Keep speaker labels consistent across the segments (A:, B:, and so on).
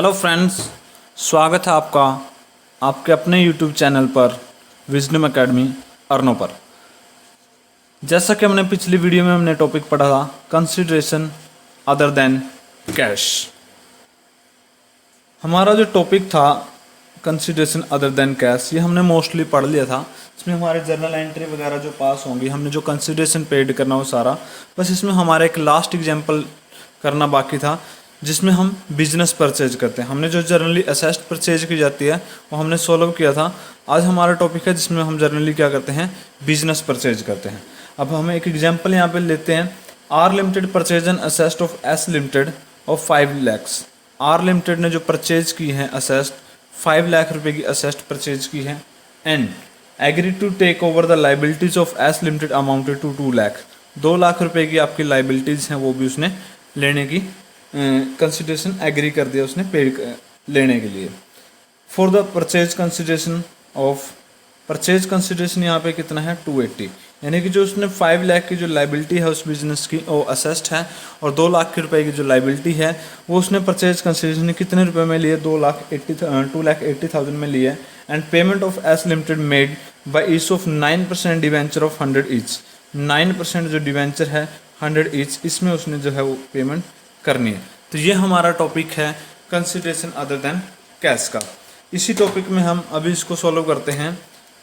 A: Hello friends, स्वागत है आपका आपके अपने यूट्यूब चैनल पर विजडम एकेडमी अर्नो पर। जैसा कि हमने पिछली वीडियो में हमने टॉपिक पढ़ा था कंसिडरेशन अदर देन कैश। हमारा जो टॉपिक था कंसिडरेशन अदर देन कैश, ये हमने मोस्टली पढ़ लिया था। इसमें हमारे जर्नल एंट्री वगैरह जो पास होंगी, हमने जो कंसिडरेशन पेड करना हो सारा, बस इसमें हमारा एक लास्ट एग्जाम्पल करना बाकी था जिसमें हम बिजनेस परचेज करते हैं। हमने जो जर्नली असेस्ड परचेज की जाती है वो हमने सॉल्व किया था। आज हमारा टॉपिक है जिसमें हम जर्नली क्या करते हैं, बिजनेस परचेज करते हैं। अब हम एक एग्जांपल यहाँ पे लेते हैं। R Limited purchase and assets of S Limited of 5 lakh. R Limited ने जो परचेज की है असेस्ड 5 लाख रुपए की असेस्ड परचेज की है and agree to take over the liabilities of S Limited amounted to 2 lakh. 2 lakh रुपए की आपकी लाइबिलिटीज हैं, वो भी उसने लेने की कंसिडरेशन एग्री कर दिया उसने पे लेने के लिए। For the purchase consideration of purchase consideration यहाँ पे कितना है 280, यानी कि जो उसने 5 लाख की जो लाइबिलिटी है उस बिजनेस की वो असेस्ड है और 2 लाख के रुपए की जो लाइबिलिटी है वो उसने परचेज कंसिडरेशन कितने रुपए में लिए, 2,80,000 में लिए। And payment of S limited made by issue of 9% debenture of 100 each. 9% जो डिवेंचर है 100 ईच, इसमें उसने जो है वो पेमेंट करनी है। तो ये हमारा टॉपिक है कंसिडरेशन अदर देन कैश का। इसी टॉपिक में हम अभी इसको सॉल्व करते हैं।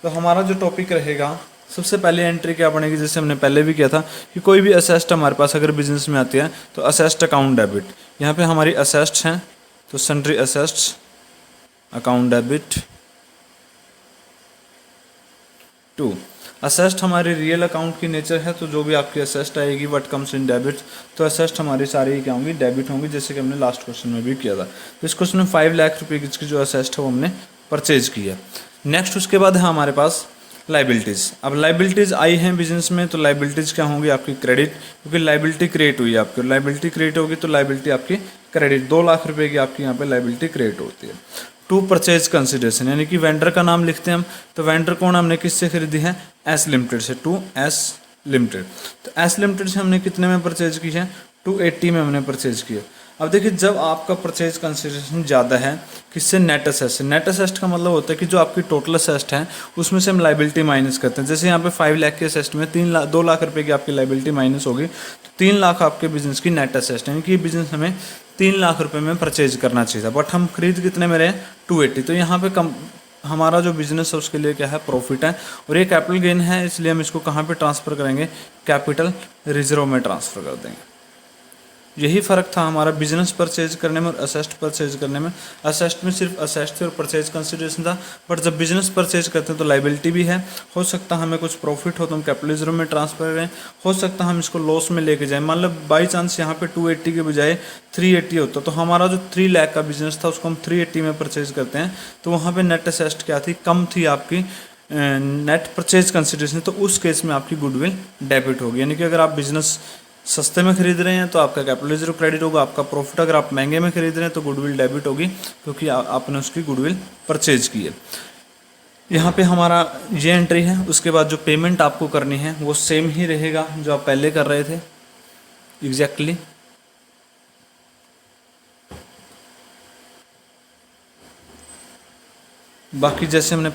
A: तो हमारा जो टॉपिक रहेगा, सबसे पहले एंट्री क्या बनेगी, जैसे हमने पहले भी किया था कि कोई भी असेस्ट हमारे पास अगर बिजनेस में आती है तो असेस्ट अकाउंट डेबिट। यहाँ पे हमारी असेस्ट हैं तो sundry assets account debit to. Assets हमारी रियल अकाउंट की नेचर है, तो जो भी आपकी असेस्ट आएगी व्हाट कम्स इन डेबिट, तो असेस्ट हमारी सारी क्या होंगी, डेबिट होंगी, जैसे कि हमने लास्ट क्वेश्चन में भी किया था। तो इस क्वेश्चन में 5 लाख रुपए की जो असेस्ट है वो हमने परचेज की है। नेक्स्ट उसके बाद है हमारे पास लाइबिलिटीज़। अब लाइबिलिटीज़ आई हैं बिजनेस में, तो लाइबिलिटीज़ क्या होंगी आपकी क्रेडिट, क्योंकि लाइबिलिटी क्रिएट हुई है आपकी, लाइबिलिटी क्रिएट होगी तो लाइबिलिटी आपकी क्रेडिट। 2 लाख रुपए की आपकी यहाँ पे लाइबिलिटी क्रिएट होती है। टू परचेज कंसिडरेशन, यानी कि वेंडर का नाम लिखते हैं हम, तो वेंडर कौन हमने किससे खरीदी है, एस लिमिटेड से, टू एस लिमिटेड। तो एस लिमिटेड से हमने कितने में परचेज की है, 280 में हमने परचेज की है। अब देखिए, जब आपका परचेज कंसिडरेशन ज़्यादा है किससे, नेट असेस्ट से। नेट असेस्ट का मतलब होता है कि जो आपकी टोटल असेस्ट है उसमें से हम लाइबिलिटी माइनस करते हैं। जैसे यहाँ पे 5 लाख के असेस्ट में 2 लाख रुपए की आपकी लाइबिलिटी माइनस होगी, तो 3 लाख आपके बिजनेस की नेट असेस्ट, यानी कि बिजनेस हमें 3 लाख रुपए में परचेज करना चाहिए था, बट हम खरीद कितने में रहे, 280। तो यहाँ पे कम हमारा जो बिजनेस है उसके लिए क्या है, प्रॉफिट है, और ये कैपिटल गेन है, इसलिए हम इसको कहाँ पे ट्रांसफ़र करेंगे, कैपिटल रिजर्व में ट्रांसफ़र कर देंगे। यही फ़र्क था हमारा बिजनेस परचेज करने में और असेस्ट परचेज करने में। असेस्ट में सिर्फ असेस्ट थे और परचेज कंसिडरेशन था, बट जब बिजनेस परचेज करते हैं तो लाइबिलिटी भी है। हो सकता है हमें कुछ प्रॉफिट हो तो हम कैपिटल रिजर्व में ट्रांसफर करें, हो सकता है हम इसको लॉस में लेके जाएं। मान लो बाई चांस यहाँ पे 280 के बजाय 380 होता, तो हमारा जो 3 लाख का बिजनेस था उसको हम 380 में परचेज करते हैं, तो वहाँ पर नेट असेस्ट क्या थी, कम थी आपकी नेट परचेज कंसिडरेशन, तो उस केस में आपकी गुडविल डेबिट होगी। यानी कि अगर आप बिजनेस सस्ते में खरीद रहे हैं तो आपका कैपिटल रिजर्व क्रेडिट होगा, आपका प्रॉफिट अगर आप महंगे में खरीद रहे हैं तो गुडविल डेबिट होगी, क्योंकि आपने उसकी गुडविल परचेज की है। यहाँ पे हमारा ये एंट्री है। उसके बाद जो पेमेंट आपको करनी है वो सेम ही रहेगा जो आप पहले कर रहे थे एग्जैक्टली। बाकी जैसे हमने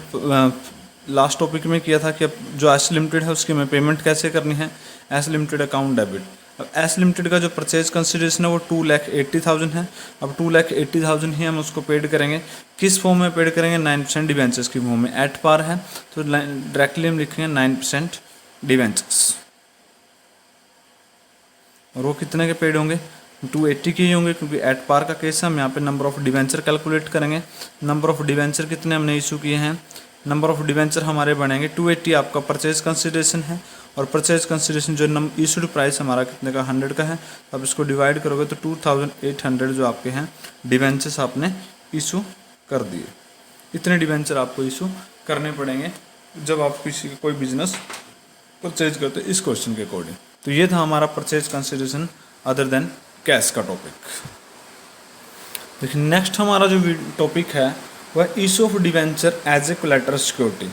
A: लास्ट टॉपिक में किया था कि अब जो एस लिमिटेड है उसकी हमें पेमेंट कैसे करनी है, एस लिमिटेड अकाउंट डेबिट। अब एस लिमिटेड का जो परचेज कंसिडरेशन है वो 2,80,000 है। अब 2,80,000 ही हम उसको पेड करेंगे, किस फॉर्म में पेड करेंगे, 9% डिवेंचर्स की फॉर्म में। एट पार है तो डायरेक्टली हम लिखेंगे 9% डिवेंचर्स, और वो कितने के पेड होंगे, 280 के ही होंगे, क्योंकि एट पार का केस है। हम यहाँ पे नंबर ऑफ डिवेंचर कैलकुलेट करेंगे। नंबर ऑफ डिवेंचर कितने हमने इशू किए हैं, नंबर ऑफ डिवेंचर हमारे बनेंगे 280 आपका परचेज कंसिडरेशन है, और परचेज कंसिडरेशन जो इशूड प्राइस हमारा कितने का, 100 का है। अब इसको डिवाइड करोगे तो 2,800 जो आपके हैं डिवेंचर्स आपने इशू कर दिए। इतने डिवेंचर आपको इशू करने पड़ेंगे जब आप किसी कोई बिजनेस परचेज करते हैं इस क्वेश्चन के अकॉर्डिंग। तो ये था हमारा purchase consideration other than cash का टॉपिक। देखिए, नेक्स्ट हमारा जो टॉपिक है वह issue of debenture as a collateral security.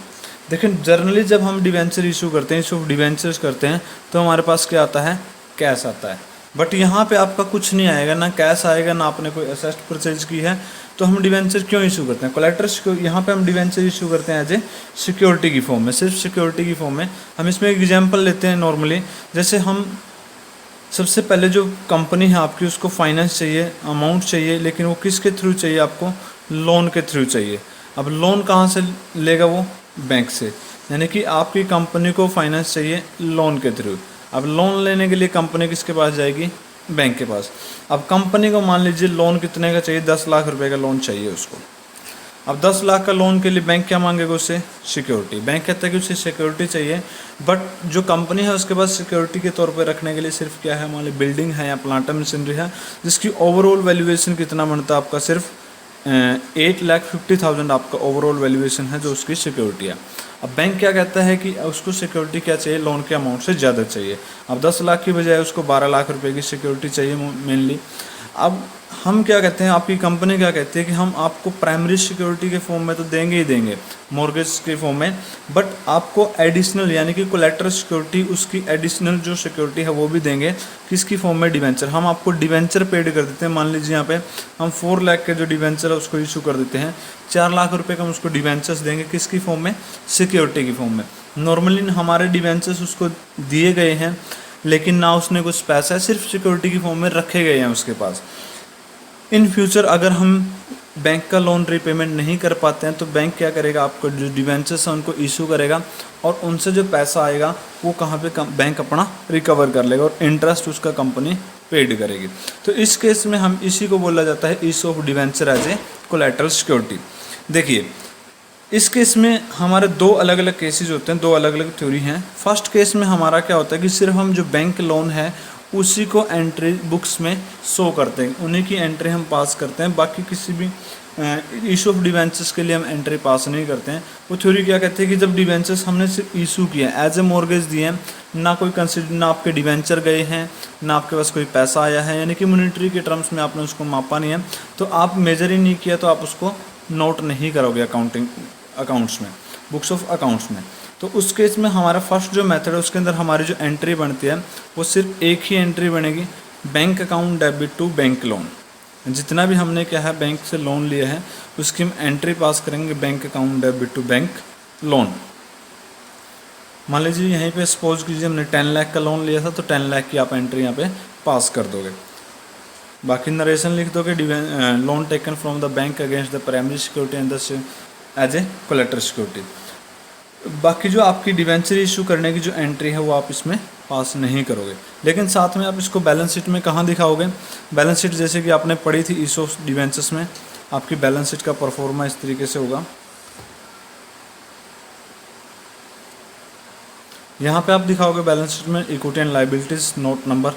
A: देखिए, जर्नली जब हम डिवेंचर इशू करते हैं, इशू ऑफ डिवेंचर्स करते हैं, तो हमारे पास क्या आता है, कैश आता है। बट यहाँ पे आपका कुछ नहीं आएगा, ना कैश आएगा, ना आपने कोई एसेट परचेज की है, तो हम डिवेंचर क्यों इशू करते हैं? कोलेटरल यहाँ पे हम डिवेंचर इशू करते हैं एज ए सिक्योरिटी की फॉर्म में, सिर्फ सिक्योरिटी की फॉर्म में। हम इसमें एक एग्जांपल लेते हैं नॉर्मली, जैसे हम सबसे पहले जो कंपनी है आपकी उसको फाइनेंस चाहिए, अमाउंट चाहिए, लेकिन वो किसके थ्रू चाहिए आपको? लोन के थ्रू चाहिए। अब लोन कहाँ से लेगा वो? बैंक से। यानी कि आपकी कंपनी को फाइनेंस चाहिए लोन के थ्रू। अब लोन लेने के लिए कंपनी किसके पास जाएगी? बैंक के पास। अब कंपनी को मान लीजिए लोन कितने का चाहिए? 10 लाख रुपए का लोन चाहिए उसको। अब 10 लाख का लोन के लिए बैंक क्या मांगेगा उससे? सिक्योरिटी। बैंक कहता है कि उसे सिक्योरिटी चाहिए, बट जो कंपनी है उसके पास सिक्योरिटी के तौर पे रखने के लिए सिर्फ क्या है? मान ली बिल्डिंग है या प्लांट मशीनरी है, जिसकी ओवरऑल वैल्यूएशन कितना बनता है आपका? सिर्फ 8,50,000 आपका ओवरऑल वैल्यूएशन है जो उसकी सिक्योरिटी है। अब बैंक क्या कहता है कि उसको सिक्योरिटी क्या चाहिए? लोन के अमाउंट से ज़्यादा चाहिए। अब 10 लाख की बजाय उसको 12 लाख रुपए की सिक्योरिटी चाहिए मेनली। अब हम क्या कहते हैं, आपकी कंपनी क्या कहती है कि हम आपको प्राइमरी सिक्योरिटी के फॉर्म में तो देंगे ही देंगे, मॉर्गेज के फॉर्म में, बट आपको एडिशनल यानी कि कोलेटरल सिक्योरिटी, उसकी एडिशनल जो सिक्योरिटी है वो भी देंगे। किसकी फॉर्म में? डिवेंचर। हम आपको डिवेंचर पेड कर देते हैं। मान लीजिए यहाँ पे हम 4 लाख के जो डिवेंचर है उसको इशू कर देते हैं, 4 लाख रुपये का हम उसको डिवेंचर्स देंगे। किसकी फॉर्म में? सिक्योरिटी की फॉर्म में। नॉर्मली हमारे डिवेंचर्स उसको दिए गए हैं, लेकिन ना उसने कुछ पैसा है, सिर्फ सिक्योरिटी की फॉर्म में रखे गए हैं उसके पास। इन फ्यूचर अगर हम बैंक का लोन रीपेमेंट नहीं कर पाते हैं तो बैंक क्या करेगा? आपको जो डिवेंचर्स हैं उनको इशू करेगा, और उनसे जो पैसा आएगा वो कहाँ पे? बैंक अपना रिकवर कर लेगा, और इंटरेस्ट उसका कंपनी पेड करेगी। तो इस केस में हम इसी को बोला जाता है issue of debenture as a collateral security. देखिए, इस केस में हमारे 2 अलग अलग केसेस होते हैं, 2 अलग अलग थ्योरी हैं। फर्स्ट केस में हमारा क्या होता है कि सिर्फ हम जो बैंक लोन है उसी को एंट्री बुक्स में शो करते हैं, उन्हीं की एंट्री हम पास करते हैं, बाकी किसी भी इशू ऑफ डिवेंचर्स के लिए हम एंट्री पास नहीं करते हैं। वो थ्योरी क्या कहते हैं कि जब डिवेंचर्स हमने सिर्फ इशू किया है, एज ए मॉर्गेज दिए हैं, ना कोई कंसिडर, ना आपके डिवेंचर गए हैं, ना आपके पास कोई पैसा आया है, यानी कि मॉनेटरी के टर्म्स में आपने उसको मापा नहीं है, तो आप मेजर ही नहीं किया तो आप उसको नोट नहीं करोगे अकाउंट्स में, बुक्स ऑफ अकाउंट्स में। तो उस केस में हमारा फर्स्ट जो मेथड है उसके अंदर हमारी जो एंट्री बनती है वो सिर्फ एक ही एंट्री बनेगी, bank account debit to bank loan. जितना भी हमने क्या है बैंक से लोन लिया है उसकी हम एंट्री पास करेंगे, bank account debit to bank loan. मान लीजिए यहीं पे सपोज कीजिए हमने 10 लाख का लोन लिया था, तो 10 लाख की आप एंट्री यहाँ पे पास कर दोगे। बाकी नरेशन लिख दोगे, loan taken from the bank against the primary security and the as a collateral security. बाकी जो आपकी डिवेंचर इशू करने की जो एंट्री है वो आप इसमें पास नहीं करोगे, लेकिन साथ में आप इसको बैलेंस शीट में कहाँ दिखाओगे? बैलेंस शीट जैसे कि आपने पढ़ी थी इशू ऑफ डिवेंचर्स में, आपकी बैलेंस शीट का परफॉर्मा इस तरीके से होगा। यहाँ पे आप दिखाओगे बैलेंस शीट में equity and liabilities, note number,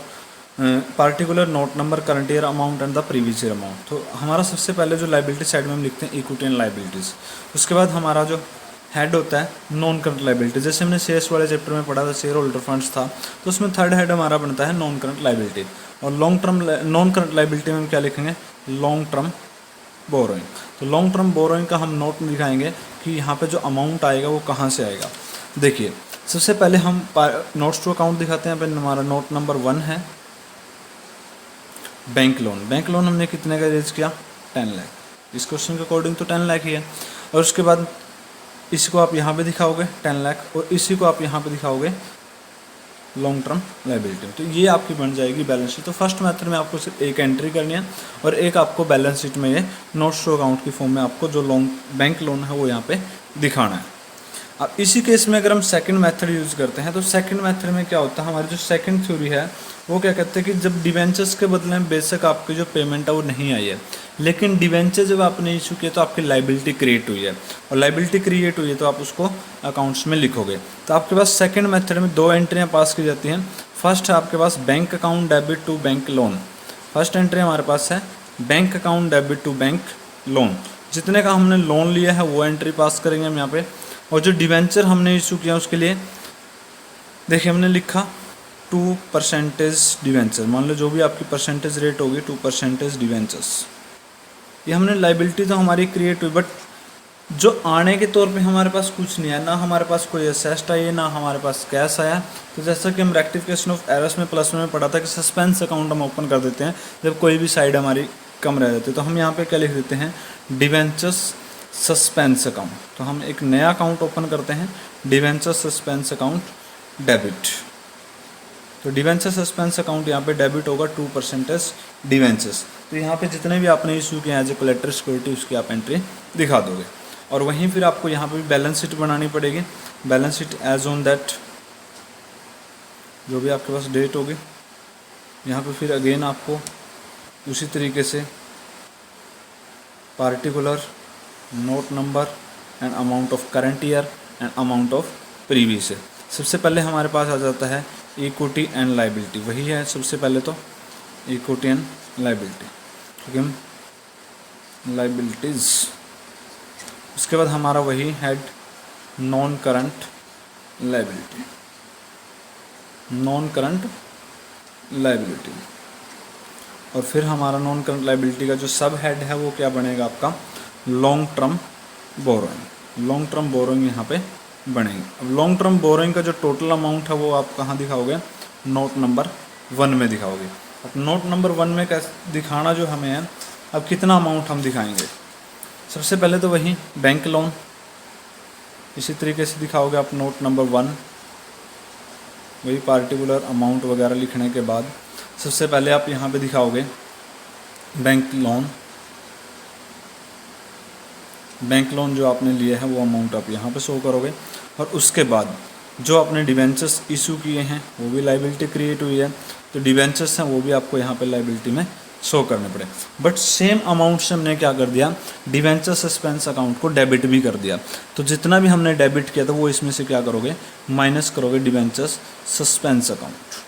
A: particular note number, current year amount and the previous year amount. तो हमारा सबसे पहले जो लाइबिलिटी साइड में हम लिखते हैं इक्विटी एंड लाइबिलिटीज़। उसके बाद हमारा जो हेड होता है नॉन करंट लाइबिलिटी, जैसे हमने शेयर्स वाले चैप्टर में पढ़ा था, शेयर होल्डर फंड्स था, तो उसमें थर्ड हेड हमारा बनता है नॉन करंट लाइबिलिटी। और long term non current liability में हम क्या लिखेंगे? Long term borrowing. तो लॉन्ग टर्म बोरोइंग का हम नोट दिखाएंगे कि यहाँ पे जो अमाउंट आएगा वो कहाँ से आएगा। देखिए, सबसे पहले हम नोट्स टू अकाउंट दिखाते हैं। यहाँ पे हमारा नोट नंबर 1 है बैंक लोन। बैंक लोन हमने कितने का रेज किया? 10 लाख। इस क्वेश्चन के अकॉर्डिंग तो 10 लाख ही है। और उसके बाद इसको आप यहाँ पे दिखाओगे 10 लाख, और इसी को आप यहाँ पे दिखाओगे लॉन्ग टर्म लाइबिलिटी। तो ये आपकी बन जाएगी बैलेंस शीट। तो फर्स्ट मेथड में आपको सिर्फ एक एंट्री करनी है और एक आपको बैलेंस शीट में ये नोट्स टू अकाउंट की फॉर्म में आपको जो बैंक लोन है वो यहाँ पे दिखाना है। अब इसी केस में अगर हम सेकंड मेथड यूज़ करते हैं तो सेकंड मेथड में क्या होता है, हमारी जो सेकंड थ्योरी है वो क्या कहते हैं कि जब डिवेंचर्स के बदले में बेशक आपकी जो पेमेंट है वो नहीं आई है, लेकिन डिवेंचर जब आपने इशू किया तो आपकी लाइबिलिटी क्रिएट हुई है, और लाइबिलिटी क्रिएट हुई है तो आप उसको अकाउंट्स में लिखोगे। तो आपके पास सेकंड मेथड में 2 एंट्रियाँ पास की जाती हैं। फर्स्ट है आपके पास bank account debit to bank loan. First entry हमारे पास है bank account debit to bank loan. जितने का हमने लोन लिया है वो एंट्री पास करेंगे हम यहाँ पे। और जो डिवेंचर हमने इशू किया उसके लिए देखिए हमने लिखा 2% डिवेंचर। मान लो जो भी आपकी परसेंटेज रेट होगी 2% डिवेंचर्स। ये हमने लाइबिलिटी तो हमारी क्रिएट हुई, बट जो आने के तौर पे हमारे पास कुछ नहीं है, ना हमारे पास कोई असेस्ट आई है, ना हमारे पास कैश आया। तो जैसा कि हम रेक्टिफिकेशन ऑफ एरर्स में प्लस में पढ़ा था कि सस्पेंस अकाउंट हम ओपन कर देते हैं जब कोई भी साइड हमारी कम रह जाती है। तो हम यहाँ पे क्या लिख देते हैं, डिवेंचर्स सस्पेंस अकाउंट। तो हम एक नया अकाउंट ओपन करते हैं, डिवेंचर्स सस्पेंस अकाउंट डेबिट। तो डिवेंचर सस्पेंस अकाउंट यहाँ पे डेबिट होगा 2% डिवेंचर्स। तो यहाँ पे जितने भी आपने इशू किए एज ए कोलेटरल सिक्योरिटी उसकी आप एंट्री दिखा दोगे। और वहीं फिर आपको यहाँ पे भी बैलेंस शीट बनानी पड़ेगी। Balance sheet as on that जो भी आपके पास डेट होगी, यहाँ पे फिर अगेन आपको उसी तरीके से particular, note number and amount of current year and amount of previous year. सबसे पहले हमारे पास आ जाता है इक्विटी एंड लाइबिलिटी, वही है सबसे पहले तो इक्विटी एंड लाइबिलिटी, क्योंकि हम लाइबिलिटीज़। उसके बाद हमारा वही head non current liability, non current liability. और फिर हमारा नॉन करंट लाइबिलिटी का जो सब हेड है वो क्या बनेगा आपका, long term borrowing. Long term borrowing यहाँ पे बनेगी। अब लॉन्ग टर्म बोरोइंग का जो टोटल अमाउंट है वो आप कहाँ दिखाओगे, नोट नंबर 1 में दिखाओगे। अब नोट नंबर 1 में कैसे दिखाना जो हमें है, अब कितना अमाउंट हम दिखाएंगे। सबसे पहले तो वही बैंक लोन, इसी तरीके से दिखाओगे आप नोट नंबर 1, वही पार्टिकुलर अमाउंट वगैरह लिखने के बाद सबसे पहले आप यहाँ पे दिखाओगे बैंक लोन। बैंक लोन जो आपने लिया है वो अमाउंट आप यहाँ पे शो करोगे। और उसके बाद जो आपने डिवेंचर्स इशू किए हैं वो भी लाइबिलिटी क्रिएट हुई है, तो डिवेंचर्स हैं वो भी आपको यहाँ पे लाइबिलिटी में शो करने पड़े। बट सेम अमाउंट से हमने क्या कर दिया, डिवेंचर सस्पेंस अकाउंट को डेबिट भी कर दिया। तो जितना भी हमने डेबिट किया था वो इसमें से क्या करोगे, माइनस करोगे डिवेंचर्स सस्पेंस अकाउंट।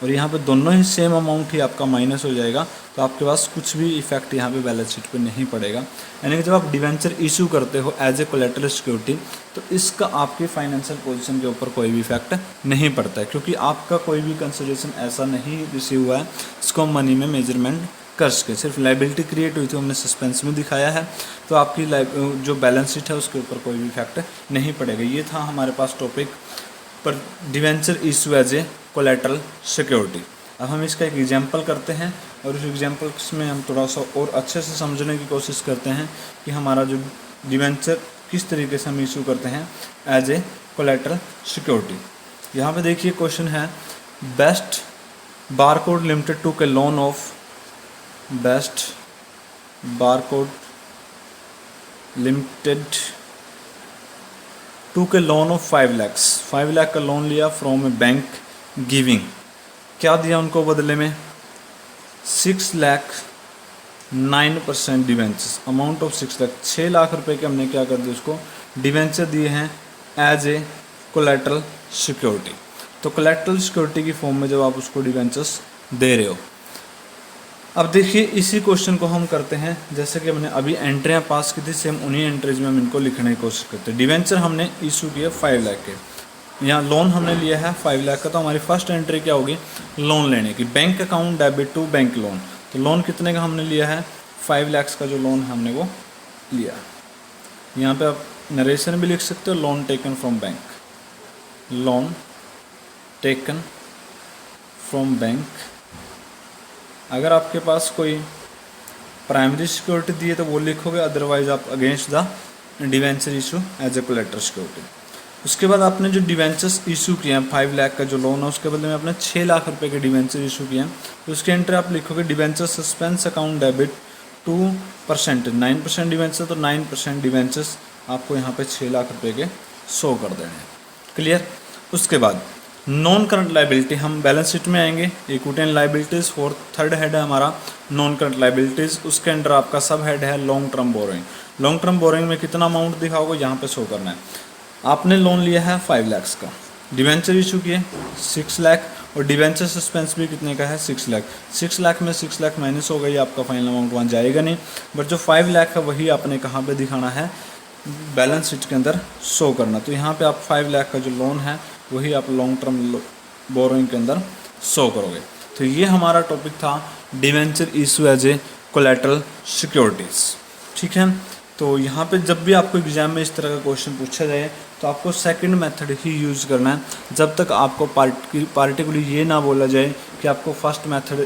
A: और यहाँ पे दोनों ही सेम अमाउंट ही आपका माइनस हो जाएगा, तो आपके पास कुछ भी इफेक्ट यहाँ पे बैलेंस शीट पे नहीं पड़ेगा। यानी कि जब आप डिवेंचर इशू करते हो एज ए कोलेटरल सिक्योरिटी तो इसका आपकी फाइनेंशियल पोजीशन के ऊपर कोई भी इफेक्ट नहीं पड़ता है, क्योंकि आपका कोई भी कंसिडरेशन ऐसा नहीं रिसीव हुआ है जिसको हम मनी में मेजरमेंट कर सके। सिर्फ लाइबिलिटी क्रिएट हुई थी, हमने सस्पेंस में दिखाया है, तो आपकी जो बैलेंस शीट है उसके ऊपर कोई भी इफेक्ट नहीं पड़ेगा। ये था हमारे पास टॉपिक पर debenture issue as a collateral security. अब हम इसका एक एग्जांपल करते हैं और उस एग्जांपल में हम थोड़ा सा और अच्छे से समझने की कोशिश करते हैं कि हमारा जो डिवेंचर किस तरीके से हम इशू करते हैं एज ए कोलेटरल सिक्योरिटी। यहाँ पे देखिए क्वेश्चन है, बेस्ट बारकोड लिमिटेड टू के loan of, Best Barcode Limited to के लोन ऑफ 5 लाख, 5 लाख का लोन लिया फ्रॉम ए बैंक गिविंग। क्या दिया उनको बदले में, 6 lakh 9% debentures, amount of 6 lakh, 6 lakh रुपए के हमने क्या कर दिया उसको डिवेंचर दिए हैं एज ए कोलेटरल सिक्योरिटी। तो कोलेटरल सिक्योरिटी की फॉर्म में जब आप उसको डिवेंचर्स दे रहे हो। अब देखिए इसी क्वेश्चन को हम करते हैं, जैसे कि हमने अभी एंट्रियाँ पास की थी सेम उन्हीं एंट्रीज में हम इनको लिखने की कोशिश करते हैं। डिवेंचर हमने इशू किया 5 लाख के, यहाँ लोन हमने लिया है 5 लाख का, तो हमारी फर्स्ट एंट्री क्या होगी, लोन लेने की। Bank account debit to bank loan, तो लोन कितने का हमने लिया है, 5 लाख का जो लोन हमने वो लिया। यहाँ पे आप नरेशन भी लिख सकते हो, loan taken from bank, loan taken from bank. अगर आपके पास कोई प्राइमरी सिक्योरिटी दी है तो वो लिखोगे, अदरवाइज आप against the debenture issue as a collateral security. उसके बाद आपने जो डिवेंचर्स इशू किए हैं 5 लाख का जो लोन है उसके बदले में आपने 6 लाख रुपए के डिवेंचर इशू किए हैं, तो उसके एंट्री आप लिखोगे debenture suspense account debit 2%, 9% debenture, तो 9% डिवेंचर्स आपको यहाँ पे 6 लाख रुपए के शो कर देने हैं। क्लियर। उसके बाद नॉन करंट लाइबिलिटी, हम बैलेंस शीट में आएंगे, equity and liabilities, third head है हमारा नॉन करंट लाइबिलिटीज़। उसके अंडर आपका सब हेड है long term borrowing. Long term borrowing में कितना अमाउंट दिखाओगे यहाँ पे शो करना है। आपने लोन लिया है 5 लाख का, डिवेंचर इशू किए 6 लाख, और डिवेंचर सस्पेंस भी कितने का है 6 लाख। 6 लाख में 6 लाख माइनस हो गई, आपका फाइनल अमाउंट वहाँ जाएगा नहीं, बट जो 5 लाख है वही आपने कहाँ पे दिखाना है, बैलेंस शीट के अंदर शो करना। तो यहाँ पे आप 5 लाख का जो लोन है वही आप लॉन्ग टर्म बोरोइंग के अंदर शो करोगे। तो ये हमारा टॉपिक था debenture issue as a collateral securities. ठीक है, तो यहाँ पे जब भी आपको एग्जाम में इस तरह का क्वेश्चन पूछा जाए तो आपको सेकंड मेथड ही यूज़ करना है, जब तक आपको पार्टिकुलरली ये ना बोला जाए कि आपको फर्स्ट मेथड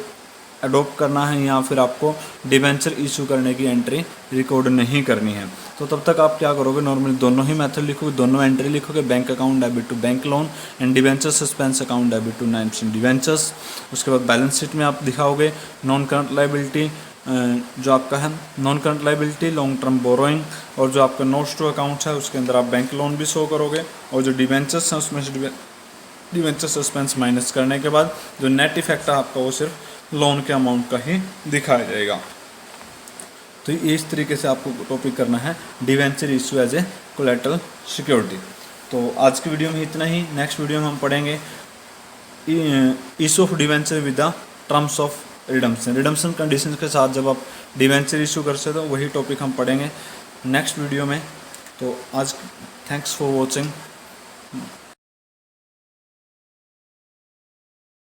A: अडोप्ट करना है या फिर आपको डिबेंचर इशू करने की एंट्री रिकॉर्ड नहीं करनी है। तो तब तक आप क्या करोगे, नॉर्मली दोनों ही मेथड लिखोगे, दोनों एंट्री लिखोगे, bank account debit to bank loan and debenture suspense account debit to names in debentures. उसके बाद बैलेंस शीट में आप दिखाओगे नॉन करंट लाइबिलिटी, जो आपका है non current liability, long term borrowing, और जो आपका नोट्स टू अकाउंट्स है उसके अंदर आप बैंक लोन भी शो करोगे, और जो डिबेंचर्स हैं उसमें से डिबेंचर सस्पेंस माइनस करने के बाद जो नेट इफेक्ट है आपका वो सिर्फ लोन के अमाउंट का ही दिखाया जाएगा। तो इस तरीके से आपको टॉपिक करना है debenture issue as a collateral security. तो आज की वीडियो में इतना ही। नेक्स्ट वीडियो में हम पढ़ेंगे issue of debenture with the terms of redemption condition के साथ जब आप डिवेंचर इशू कर सकते हो, वही टॉपिक हम पढ़ेंगे नेक्स्ट वीडियो में। तो आज थैंक्स फॉर वॉचिंग।